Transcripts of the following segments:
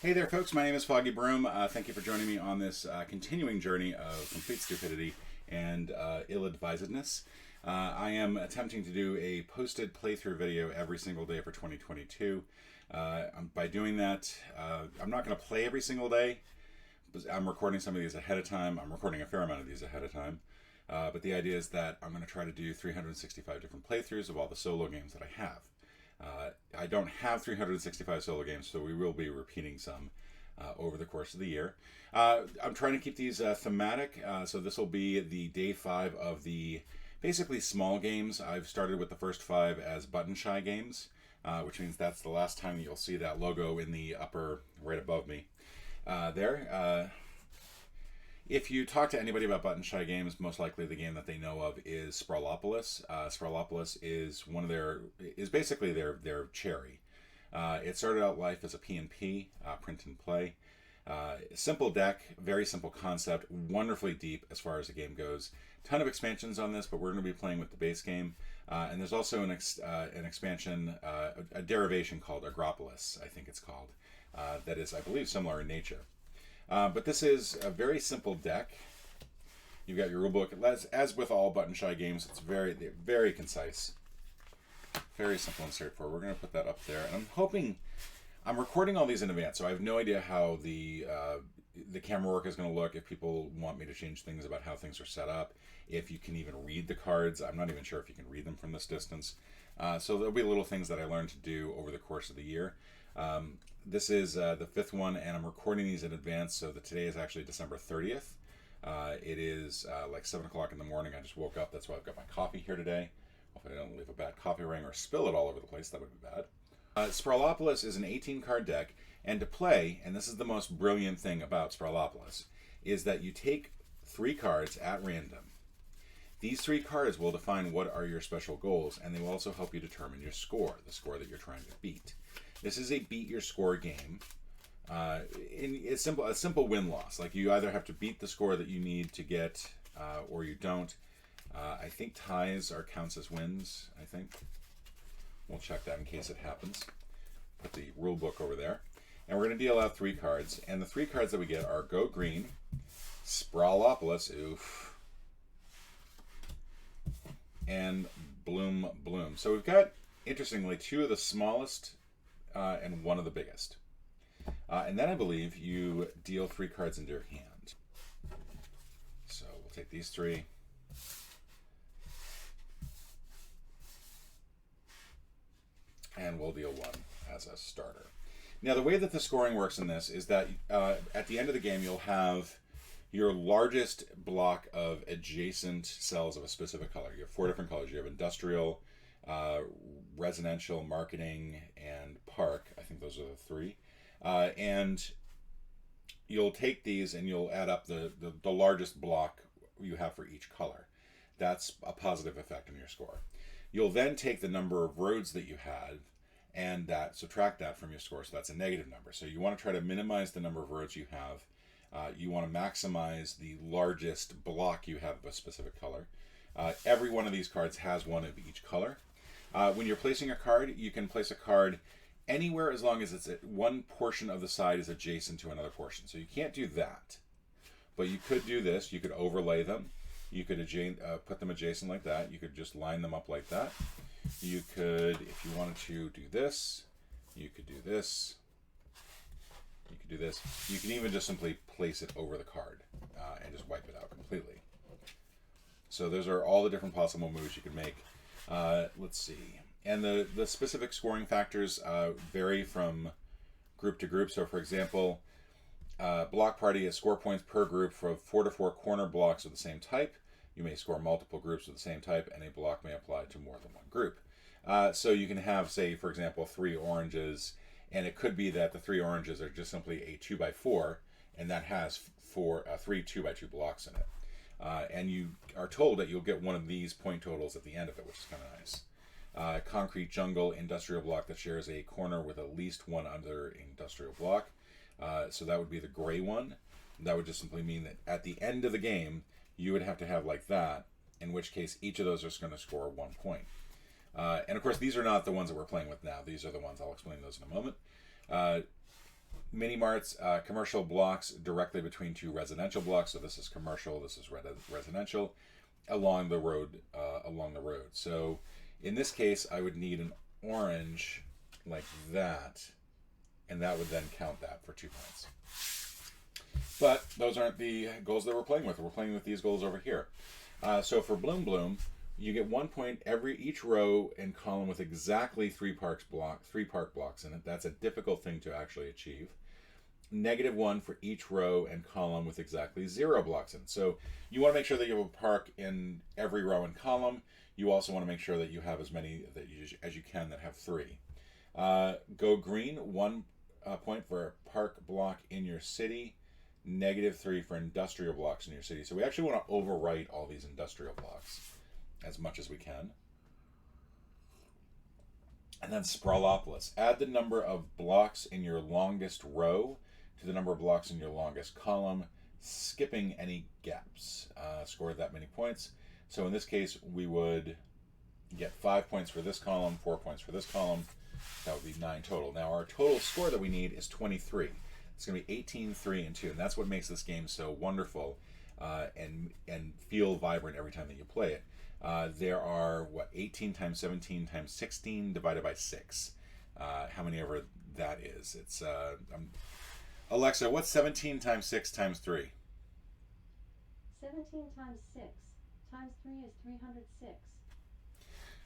Hey there, folks. My name is Foggy Broom. Thank you for joining me on this continuing journey of complete stupidity and ill-advisedness. I am attempting to do a posted playthrough video every single day for 2022. By doing that, I'm not going to play every single day. I'm recording some of these ahead of time. I'm recording a fair amount of these ahead of time. But the idea is that I'm going to try to do 365 different playthroughs of all the solo games that I have. I don't have 365 solo games, so we will be repeating some over the course of the year. I'm trying to keep these thematic, so this will be the day 5 of the basically small games. I've started with the first 5 as button shy games, which means that's the last time you'll see that logo in the upper right above me there. If you talk to anybody about button shy games, most likely the game that they know of is Sprawlopolis. Sprawlopolis is basically their cherry. It started out life as a P&P, print and play. Simple deck, very simple concept, wonderfully deep as far as the game goes. Ton of expansions on this, but we're going to be playing with the base game. And there's also an expansion, a derivation called Agropolis, I think it's called, that is, I believe, similar in nature. But this is a very simple deck. You've got your rulebook. As with all button shy games, it's very, very concise. Very simple and straightforward. We're going to put that up there. And I'm recording all these in advance, so I have no idea how the camera work is going to look, if people want me to change things about how things are set up, if you can even read the cards. I'm not even sure if you can read them from this distance. So there'll be little things that I learned to do over the course of the year. This is the 5th one, and I'm recording these in advance, so that today is actually December 30th. It is like 7 o'clock in the morning. I just woke up. That's why I've got my coffee here today. Hopefully I don't leave a bad coffee ring or spill it all over the place. That would be bad. Sprawlopolis is an 18-card deck, and to play, and this is the most brilliant thing about Sprawlopolis, is that you take 3 cards at random. These 3 cards will define what are your special goals, and they will also help you determine your score, the score that you're trying to beat. This is a beat your score game. It's simple, a simple win-loss. Like, you either have to beat the score that you need to get, or you don't. I think ties counts as wins, I think. We'll check that in case it happens. Put the rule book over there. And we're going to deal out 3 cards. And the 3 cards that we get are Go Green, Sprawlopolis, oof, and Bloom Bloom. So we've got, interestingly, 2 of the smallest and 1 of the biggest. And then I believe you deal 3 cards into your hand. So we'll take these 3. And we'll deal 1 as a starter. Now, the way that the scoring works in this is that at the end of the game, you'll have your largest block of adjacent cells of a specific color. You have 4 different colors. You have industrial, residential, marketing, and park. I think those are the 3. And you'll take these and you'll add up the largest block you have for each color. That's a positive effect on your score. You'll then take the number of roads that you had and subtract that from your score, so that's a negative number. So you want to try to minimize the number of roads you have. You want to maximize the largest block you have of a specific color. Every one of these cards has 1 of each color. When you're placing a card, you can place a card anywhere as long as it's one portion of the side is adjacent to another portion. So you can't do that. But you could do this. You could overlay them. You could put them adjacent like that. You could just line them up like that. You could, if you wanted to, do this. You could do this. You could do this. You can even just simply place it over the card and just wipe it out completely. So those are all the different possible moves you can make. Let's see. And the specific scoring factors vary from group to group. So, for example, Block Party is score points per group for 4 to 4 corner blocks of the same type. You may score multiple groups of the same type, and a block may apply to more than one group. So you can have, say, for example, 3 oranges, and it could be that the 3 oranges are just simply a 2x4, and that has 3 2x2 blocks in it. And you are told that you'll get one of these point totals at the end of it, which is kind of nice. Concrete Jungle, industrial block that shares a corner with at least 1 other industrial block. So that would be the gray one. That would just simply mean that at the end of the game, you would have to have like that, in which case each of those is going to score 1 point. And of course, these are not the ones that we're playing with now. These are the ones, I'll explain those in a moment. Mini marts, commercial blocks directly between two residential blocks. So this is commercial, this is residential, along the road. So in this case, I would need an orange like that, and that would then count that for 2 points. But those aren't the goals that we're playing with. We're playing with these goals over here. So for Bloom Bloom, you get 1 point each row and column with exactly 3 park blocks in it. That's a difficult thing to actually achieve. -1 for each row and column with exactly 0 blocks in it. So you want to make sure that you have a park in every row and column. You also want to make sure that you have as many as you can that have 3. Go green, 1 point for a park block in your city. -3 for industrial blocks in your city. So we actually want to overwrite all these industrial blocks as much as we can. And then Sprawlopolis. Add the number of blocks in your longest row to the number of blocks in your longest column, skipping any gaps. Score that many points. So in this case, we would get 5 points for this column, 4 points for this column. That would be 9 total. Now our total score that we need is 23. It's going to be 18, 3, and 2. And that's what makes this game so wonderful and feel vibrant every time that you play it. There are, 18 times 17 times 16 divided by 6. How many ever that is. It's Alexa, what's 17 times 6 times 3? 17 times 6 times 3 is 306.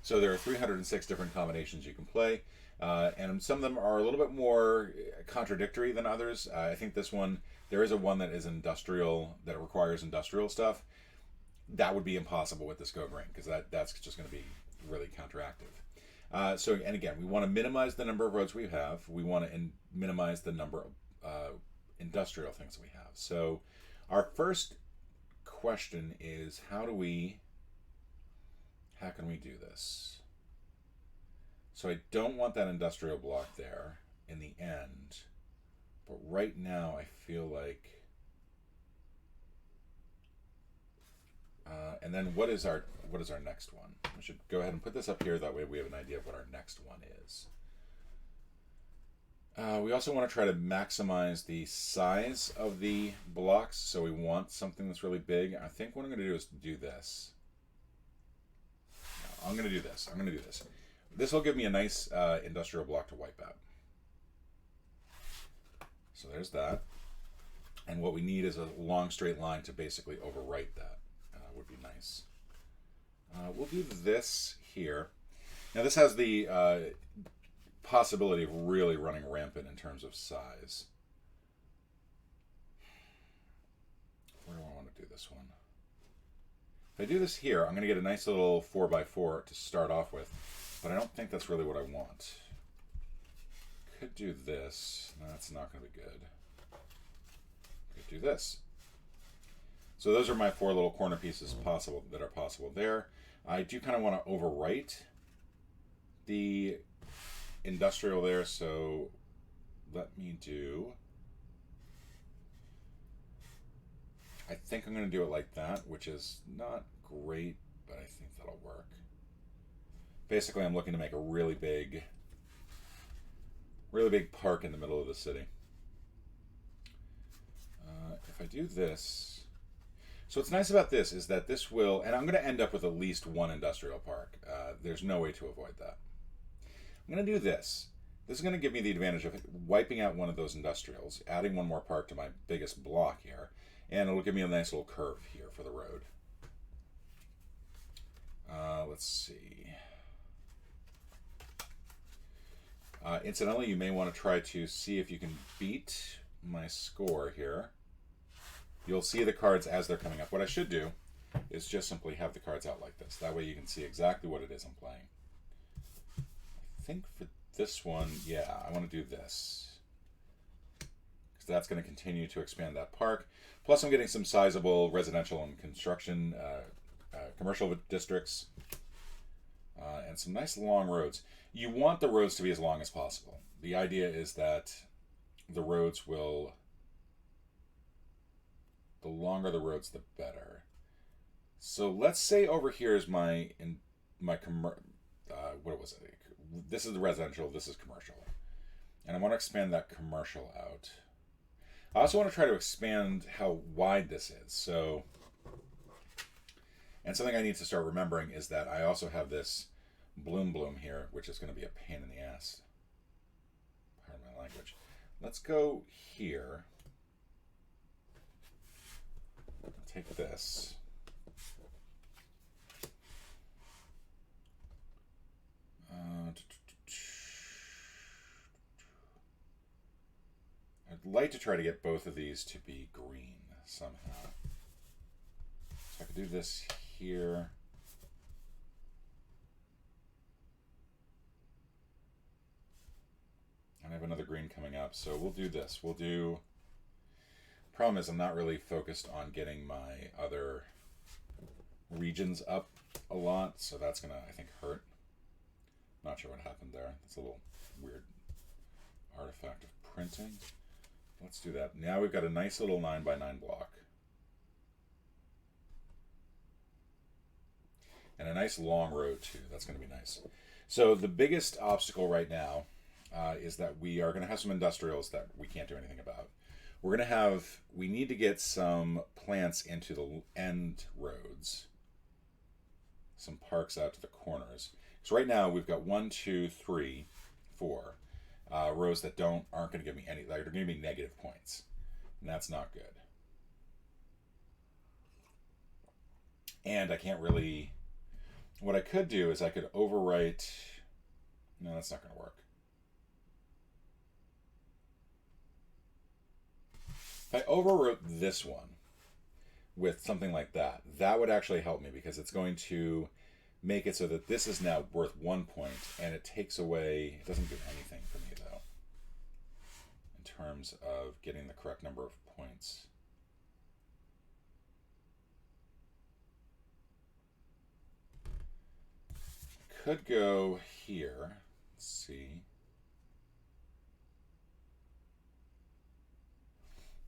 So there are 306 different combinations you can play. And some of them are a little bit more contradictory than others. I think this one, there is one that is industrial, that requires industrial stuff. That would be impossible with this Go Green, because that's just going to be really counteractive. And again, we want to minimize the number of roads we have. We want to minimize the number of industrial things we have. So our first question is, how can we do this? So I don't want that industrial block there in the end, but right now I feel like, and then what is our next one? We should go ahead and put this up here, that way we have an idea of what our next one is. We also want to try to maximize the size of the blocks, so we want something that's really big. I think what I'm going to do is do this. No, I'm going to do this. This will give me a nice industrial block to wipe out. So there's that. And what we need is a long straight line to basically overwrite that. Would be nice. We'll do this here. Now this has the possibility of really running rampant in terms of size. Where do I want to do this one? If I do this here, I'm going to get a nice little 4x4 to start off with, but I don't think that's really what I want. Could do this. No, that's not going to be good. Could do this. So those are my 4 little corner pieces possible there. I do kind of want to overwrite the industrial there, so let me do, I think I'm going to do it like that, which is not great, but I think that'll work. Basically, I'm looking to make a really big park in the middle of the city. If I do this, so what's nice about this is that this will, and I'm going to end up with at least 1 industrial park. There's no way to avoid that. I'm going to do this. This is going to give me the advantage of wiping out one of those industrials, adding 1 more park to my biggest block here, and it'll give me a nice little curve here for the road. Let's see. Incidentally, you may want to try to see if you can beat my score here. You'll see the cards as they're coming up. What I should do is just simply have the cards out like this. That way you can see exactly what it is I'm playing. I think for this one, yeah, I want to do this, because that's going to continue to expand that park. Plus I'm getting some sizable residential and construction, commercial districts, and some nice long roads. You want the roads to be as long as possible. The idea is that the roads will, the longer the roads, the better. So let's say over here is what was it? This is the residential, this is commercial. And I want to expand that commercial out. I also want to try to expand how wide this is. So, and something I need to start remembering is that I also have this bloom here, which is going to be a pain in the ass. Pardon my language. Let's go here. I'll take this. I'd like to try to get both of these to be green somehow. So I could do this here. And I have another green coming up, so we'll do this. We'll do... Problem is I'm not really focused on getting my other regions up a lot, so that's gonna, I think, hurt. Not sure what happened there. It's a little weird artifact of printing. Let's do that. Now we've got a nice little 9x9 block. And a nice long road too. That's going to be nice. So the biggest obstacle right now is that we are going to have some industrials that we can't do anything about. We need to get some plants into the end roads. Some parks out to the corners. So right now we've got 1, 2, 3, 4 rows that aren't going to give me any. They're going to give me negative points, and that's not good. And I can't really. What I could do is I could overwrite. No, that's not going to work. If I overwrote this one with something like that, that would actually help me because it's going to make it so that this is now worth 1 point, and it takes away, it doesn't do anything for me though, in terms of getting the correct number of points. Could go here, let's see.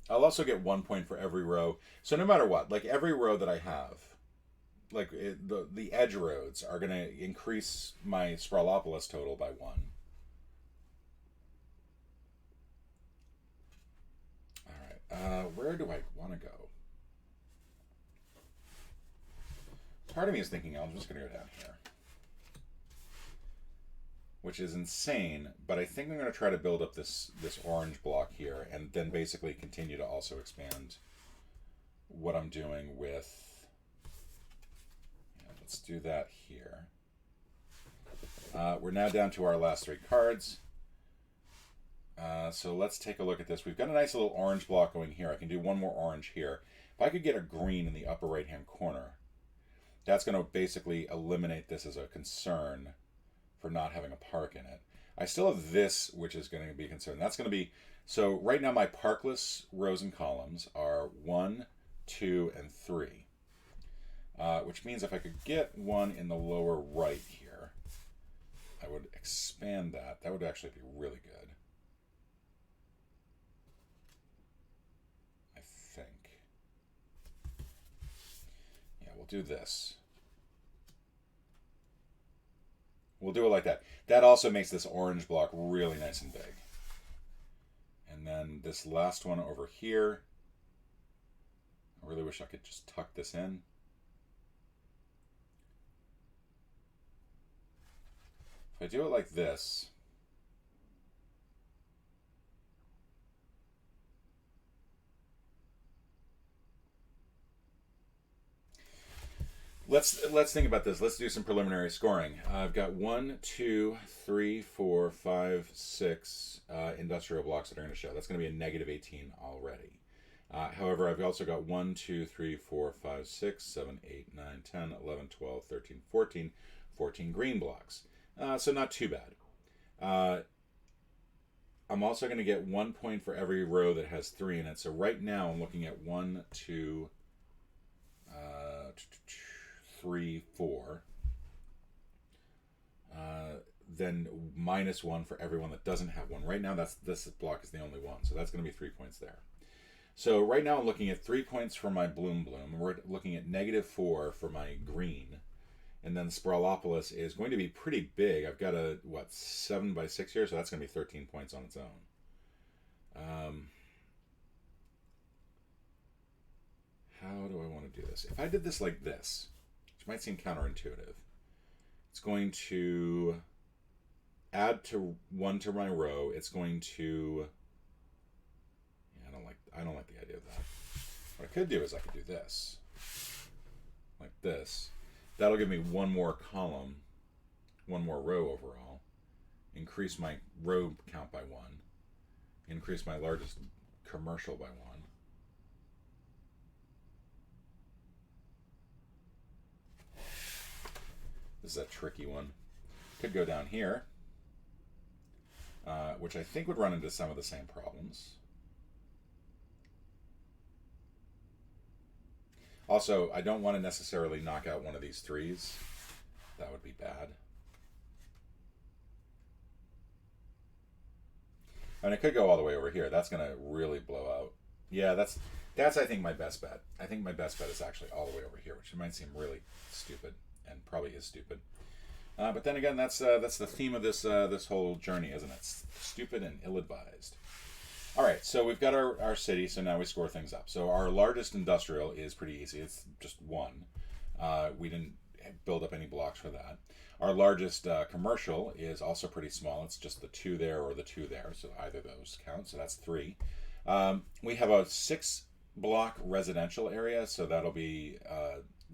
I'll also get 1 point for every row. So no matter what, like every row that I have, like the edge roads are going to increase my Sprawlopolis total by 1. All right, where do I want to go? Part of me is thinking I'm just going to go down here, which is insane, but I think I'm going to try to build up this orange block here and then basically continue to also expand what I'm doing with. Let's do that here. We're now down to our last 3 cards. So let's take a look at this. We've got a nice little orange block going here. I can do 1 more orange here. If I could get a green in the upper right-hand corner, that's going to basically eliminate this as a concern for not having a park in it. I still have this, which is going to be a concern. That's going to be... So right now my parkless rows and columns are 1, 2, and 3. Which means if I could get one in the lower right here, I would expand that. That would actually be really good. I think. Yeah, we'll do this. We'll do it like that. That also makes this orange block really nice and big. And then this last one over here, I really wish I could just tuck this in. If I do it like this, let's think about this. Let's do some preliminary scoring. I've got 1, 2, 3, 4, 5, 6 industrial blocks that are going to show. That's going to be a negative 18 already. However, I've also got 1, 2, 3, 4, 5, 6, 7, 8, 9, 10, 11, 12, 13, 14 green blocks. So not too bad. I'm also going to get 1 point for every row that has 3 in it. So right now I'm looking at 1, 2, 3, 4. Then -1 for everyone that doesn't have one. Right now this block is the only one. So that's going to be 3 points there. So right now I'm looking at 3 points for my bloom. We're looking at -4 for my green. And then Sprawlopolis is going to be pretty big. I've got a, 7 by 6 here, so that's going to be 13 points on its own. How do I want to do this? If I did this like this, which might seem counterintuitive, it's going to add to 1 to my row. It's going to... Yeah, I don't like the idea of that. What I could do is I could do this. Like this. That'll give me 1 more column, 1 more row overall. Increase my row count by 1. Increase my largest commercial by 1. This is a tricky one. Could go down here, which I think would run into some of the same problems. Also, I don't want to necessarily knock out one of these 3s. That would be bad. And it could go all the way over here. That's going to really blow out. Yeah, that's I think my best bet. I think my best bet is actually all the way over here, which might seem really stupid, and probably is stupid. But then again, that's the theme of this this whole journey, isn't it? Stupid and ill-advised. All right, so we've got our city, so now we score things up. So our largest industrial is pretty easy. It's just 1. We didn't build up any blocks for that. Our largest commercial is also pretty small. It's just the 2 there or the 2 there, so either of those count, so that's 3. We have a 6-block residential area, so that'll be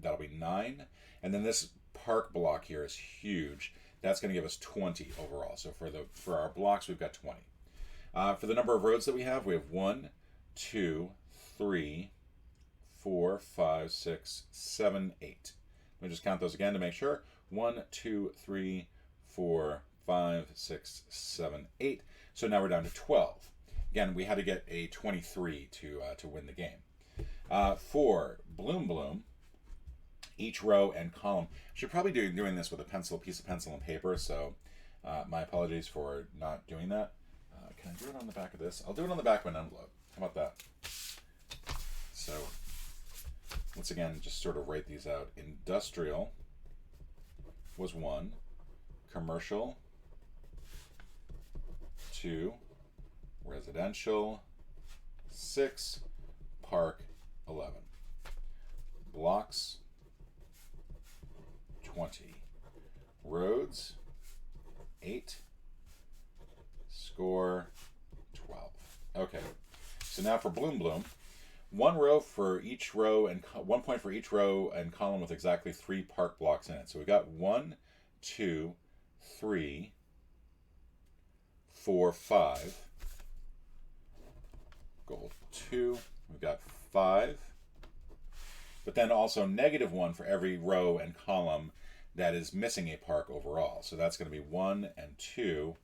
9. And then this park block here is huge. That's going to give us 20 overall. So for our blocks, we've got 20. For the number of roads that we have 1, 2, 3, 4, 5, 6, 7, 8. Let me just count those again to make sure. 1, 2, 3, 4, 5, 6, 7, 8. So now we're down to 12. Again, we had to get a 23 to win the game. For Bloom, each row and column. I should probably be doing this with a piece of pencil and paper, so my apologies for not doing that. Can I do it on the back of this? I'll do it on the back of an envelope. How about that? So, once again, just sort of write these out. Industrial was 1. Commercial, 2. Residential, 6. Park, 11. Blocks, 20. Roads, 8. Score, 12. Okay, so now for Bloom, 1 row for each row and 1 point for each row and column with exactly 3 park blocks in it. So we got 1, 2, 3, 4, 5. Gold 2. We've got 5. But then also -1 for every row and column that is missing a park overall. So that's going to be 1 and 2.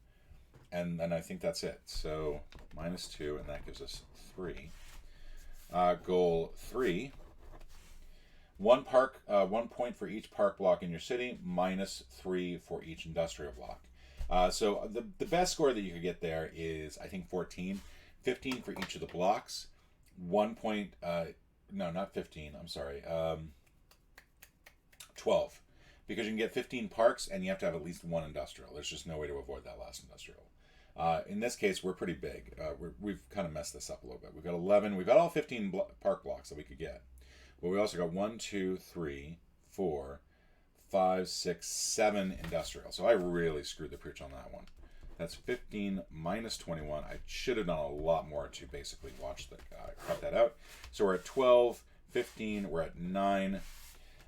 And then I think that's it. So -2, and that gives us 3. Goal 3. 1 point for each park block in your city, -3 for each industrial block. So the best score that you could get there is, I think, 14. 15 for each of the blocks. 1 point, no, not 15, I'm sorry. 12. Because you can get 15 parks, and you have to have at least 1 industrial. There's just no way to avoid that last industrial. In this case, we're pretty big. We've kind of messed this up a little bit. We've got 11. We've got all 15 park blocks that we could get. But we also got 1, 2, 3, 4, 5, 6, 7 industrial. So I really screwed the pooch on that one. That's 15 minus 21. I should have done a lot more to basically cut that out. So we're at 12, 15, we're at 9.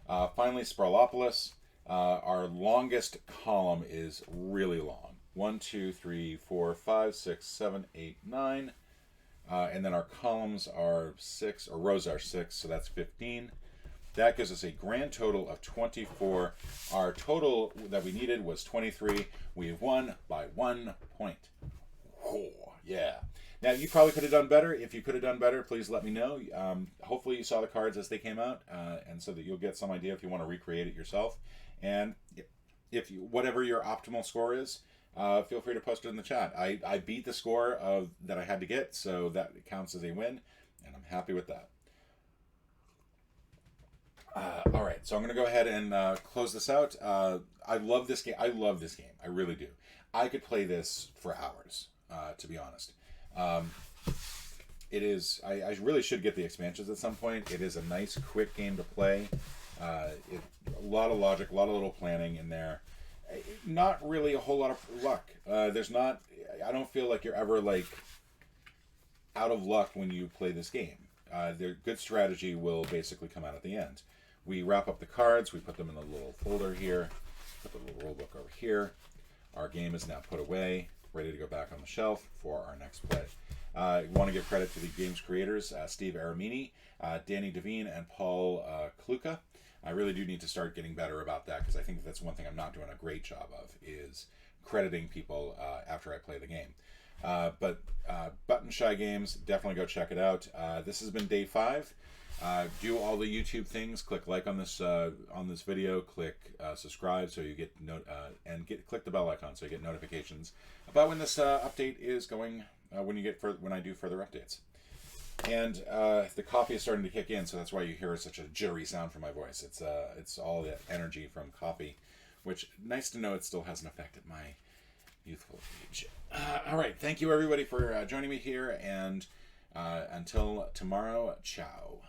Finally, Sprawlopolis. Our longest column is really long. 1, 2, 3, 4, 5, 6, 7, 8, 9. And then our columns are 6, or rows are 6, so that's 15. That gives us a grand total of 24. Our total that we needed was 23. We've won by 1 point. Oh, yeah. Now, you probably could have done better. If you could have done better, please let me know. Hopefully you saw the cards as they came out, and so that you'll get some idea if you want to recreate it yourself. And if you, whatever your optimal score is, feel free to post it in the chat. I beat the score that I had to get, so that counts as a win, and I'm happy with that. All right, so I'm going to go ahead and close this out. I love this game. I love this game. I really do. I could play this for hours, to be honest. It is. I really should get the expansions at some point. It is a nice, quick game to play. A lot of logic, a lot of little planning in there. Not really a whole lot of luck. There's not. I don't feel like you're ever like out of luck when you play this game. Their good strategy will basically come out at the end. We wrap up the cards. We put them in a little folder here. Put the little rule book over here. Our game is now put away, ready to go back on the shelf for our next play. I want to give credit to the game's creators, Steve Aramini, Danny Devine, and Paul Kluka. I really do need to start getting better about that because I think that's one thing I'm not doing a great job of is crediting people after I play the game. But Button Shy Games, definitely go check it out. This has been day 5. Do all the YouTube things. Click like on this video. Click subscribe so you get click the bell icon so you get notifications about when this update is going. When I do further updates. And the coffee is starting to kick in, so that's why you hear such a jittery sound from my voice. It's all the energy from coffee, which nice to know it still has an effect at my youthful age. All right, thank you everybody for joining me here, and until tomorrow, ciao.